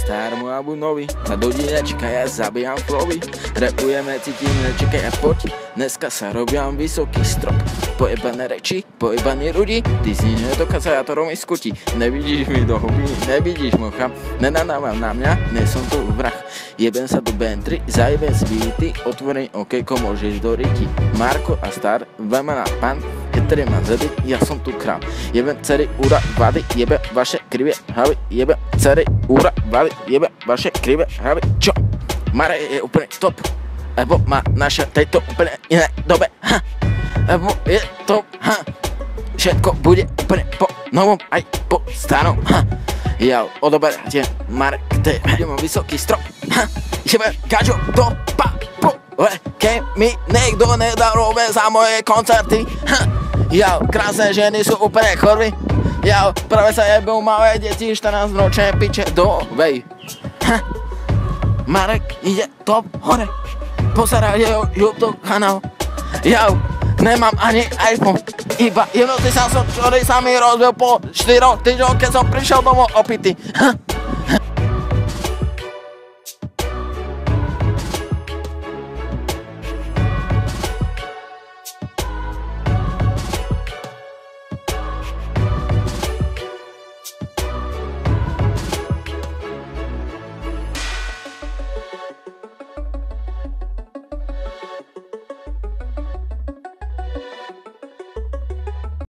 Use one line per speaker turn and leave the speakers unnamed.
starému alebo nový. Na dodinečka ja zabijam flowy. Repujeme, cítime, čekaj a poď. Dneska sa robiam vysoký strop. Pojebané reči, pojebaní ľudí. Ty si nedokazátorom mi skutí. Nevidíš mi do huby, nevidíš mocha. Nenadávam na mňa, nie som tu vrah. Jebem sa do Bentry, zajebem zbyty. Otvoreň okejko, môžeš do ryti. Marko a Star, vema na pan. Ktorý mám zedy, ja som tu král. Jebem cery, úra, vady, jebem vaše krivé hlavy. Jebem cery, úra, vady, jebem vaše krivé hlavy. Čo? Mare je úplne top. Lebo má naša tejto úplne iné dobe. Ha. Lebo je top. Ha. Všetko bude úplne po novom aj po starom. Ha. Ja odoberáte Marek, idem o vysoký strop. Ha. Jebem gačo do papu. Keď mi niekto nedaruje za moje koncerty. Ha. Ja, krásne ženy sú úplne chorvy. Ja, práve sa jebú malé deti, 14 ročné piče do vej. Ha. Marek ide top hore. Pozeraj jeho YouTube kanál. Ja, nemám ani iPhone. Iba jednotný Samsung, ktorý sa mi rozbil po 4 týždňoch, keď som prišiel domov opitý. Ha.